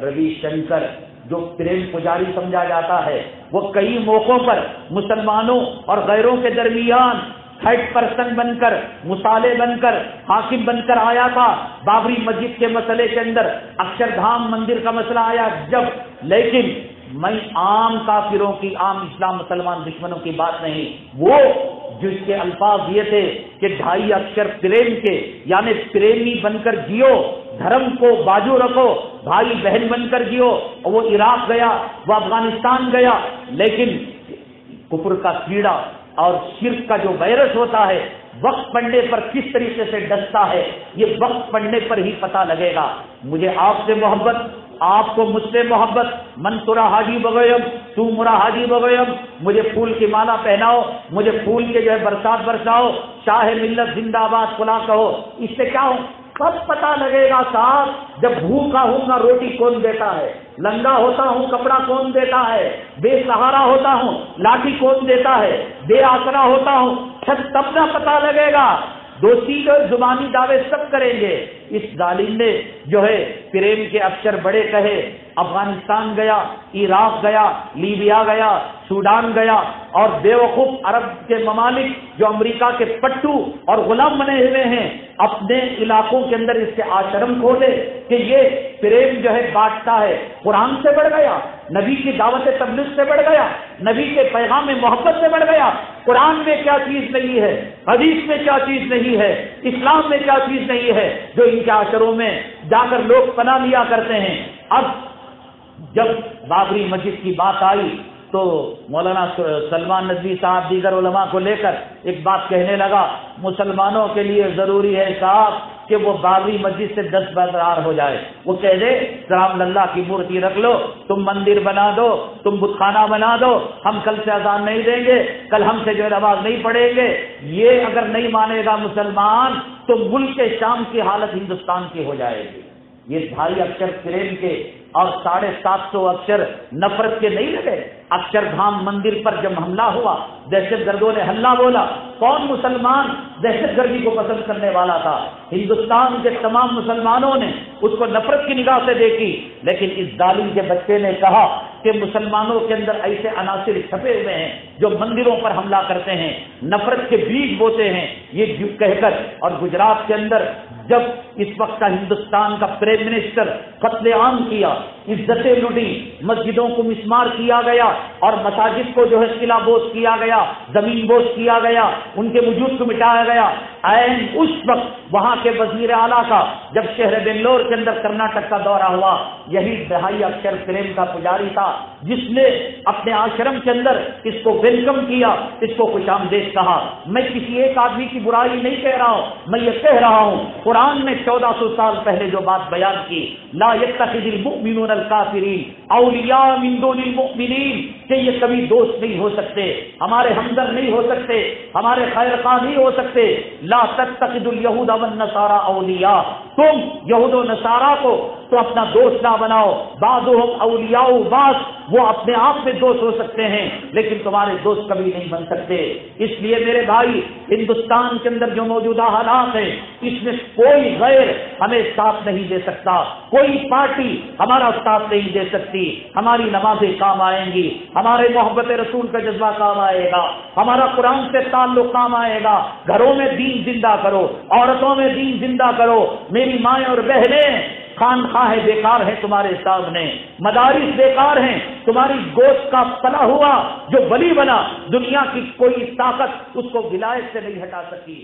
روی شنکر جو پریم پجاری سمجھا جاتا ہے، وہ کئی موقعوں پر مسلمانوں اور غیروں کے درمیان تھرڈ پرسن بن کر، مصالح بن کر، حاکم بن کر آیا تھا۔ بابری مسجد کے مسئلے کے اندر اکشردھام مندر کا مسئلہ آیا جب، لیکن میں عام کافروں کی، عام اسلام مسلمان دشمنوں کی بات نہیں، وہ جس کے الفاظ یہ تھے کہ 2.5 اکشر پریم کے، یعنی پریمی بن کر جیو، دھرم کو بازو رکھو، بھائی بہن بن کر جیو۔ اور وہ عراق گیا، وہ افغانستان گیا، لیکن کفر کا کیڑا اور شرک کا جو وائرس ہوتا ہے وقت پڑنے پر کس طریقے سے ڈستا ہے، یہ وقت پڑنے پر ہی پتہ لگے گا۔ مجھے آپ سے محبت، آپ کو مجھ سے محبت، من ترا حاجی بغیم تو مرا حاجی بغیم، مجھے پھول کی مالا پہناؤ، مجھے پھول کے جو ہے برسات برساؤ، شاہ ملت زندہ آباد فلاں کہو، اس سے کیا ہو؟ سب پتہ لگے گا صاحب، جب بھوکا ہوں گا روٹی کون دیتا ہے، لنگا ہوتا ہوں کپڑا کون دیتا ہے، بے سہارا ہوتا ہوں لاٹھی کون دیتا ہے، بے آسرا ہوتا ہوں، تب نہ پتہ لگے گا۔ دوستی جو زبانی دعوے سب کریں گے۔ اس ظالم نے جو ہے پریم کے اکشر بڑے کہے، افغانستان گیا، عراق گیا، لیبیا گیا، سوڈان گیا، اور بیوقوف عرب کے ممالک جو امریکہ کے پٹو اور غلام بنے ہوئے ہیں، اپنے علاقوں کے اندر اس کے آشرم کھولے کہ یہ پریم جو ہے بانٹتا ہے، قرآن سے بڑھ گیا، نبی کی دعوت تبلیغ سے بڑھ گیا، نبی کے پیغام محبت سے بڑھ گیا۔ قرآن میں کیا چیز نہیں ہے، حدیث میں کیا چیز نہیں ہے، اسلام میں کیا چیز نہیں ہے جو ان کے عاشروں میں جا کر لوگ پناہ لیا کرتے ہیں۔ اب جب بابری مسجد کی بات آئی تو مولانا سلمان ندوی صاحب دیگر علماء کو لے کر ایک بات کہنے لگا، مسلمانوں کے لیے ضروری ہے صاحب کہ وہ بابری مسجد سے دستبردار ہو جائے۔ وہ کہہ دے سلام اللہ کی مورتی رکھ لو، تم مندر بنا دو، تم بت خانہ بنا دو، ہم کل سے اذان نہیں دیں گے، کل ہم سے جو نماز نہیں پڑھیں گے۔ یہ اگر نہیں مانے گا مسلمان تو ملک شام کی حالت ہندوستان کی ہو جائے گی۔ یہ 2.5 اکشر پریم کے اور 750 اکشر نفرت کے نہیں لگے۔ اکشردھام مندر پر جب حملہ ہوا، دہشت گردوں نے حملہ بولا، کون مسلمان دہشت گردی کو پسند کرنے والا تھا؟ ہندوستان کے تمام مسلمانوں نے اس کو نفرت کی نگاہ سے دیکھی، لیکن اس ظالم کے بچے نے کہا کہ مسلمانوں کے اندر ایسے عناصر چھپے ہوئے ہیں جو مندروں پر حملہ کرتے ہیں، نفرت کے بیج بوتے ہیں، یہ کہہ کر، اور گجرات کے اندر جب اس وقت کا ہندوستان کا پرائم منسٹر قتل عام کیا، عزتیں لوٹی، مسجدوں کو مسمار کیا گیا اور مساجد کو جو ہے قلعہ بوس کیا گیا، زمین بوس کیا گیا، ان کے وجود کو مٹایا گیا۔ عین اس وقت وہاں کے وزیر اعلیٰ کا جب شہر بنگلور کے اندر کرناٹک کا دورہ ہوا، یہی 2.5 اکشر پریم کا پجاری تھا جس نے اپنے آشرم کے اندر اس کو ویلکم کیا، اس کو خوش آمدید کہا۔ میں کسی ایک آدمی کی برائی نہیں کہہ رہا ہوں، میں یہ کہہ رہا ہوں قرآن نے 1400 سال پہلے جو بات بیان کی، لا يتخذ المؤمنون الکافرین اولیاء من دون المؤمنین، کہ یہ کبھی دوست نہیں ہو سکتے، ہمارے ہمدرد نہیں ہو سکتے، ہمارے خیر خواہ نہیں ہو سکتے۔ لا تتخذوا اليهود والنصارى اولیاء، تم یہود و نصارہ کو تو اپنا دوست نہ بناؤ، بعضهم اولیاء بعض، وہ اپنے آپ میں دوست ہو سکتے ہیں لیکن تمہارے دوست کبھی نہیں بن سکتے۔ اس لیے میرے بھائی، ہندوستان کے اندر جو موجودہ حالات ہیں، اس میں کوئی غیر ہمیں ساتھ نہیں دے سکتا، کوئی پارٹی ہمارا ساتھ نہیں دے سکتی۔ ہماری نمازیں کام آئیں گی، ہمارے محبت رسول کا جذبہ کام آئے گا، ہمارا قرآن سے تعلق کام آئے گا۔ گھروں میں دین زندہ کرو، عورتوں میں دین زندہ کرو۔ میری مائیں اور بہنیں، خانخواہیں بیکار ہیں تمہارے سامنے، مدارس بیکار ہیں، تمہاری گوشت کا پلا ہوا جو ولی بنا، دنیا کی کوئی طاقت اس کو ولایت سے نہیں ہٹا سکی۔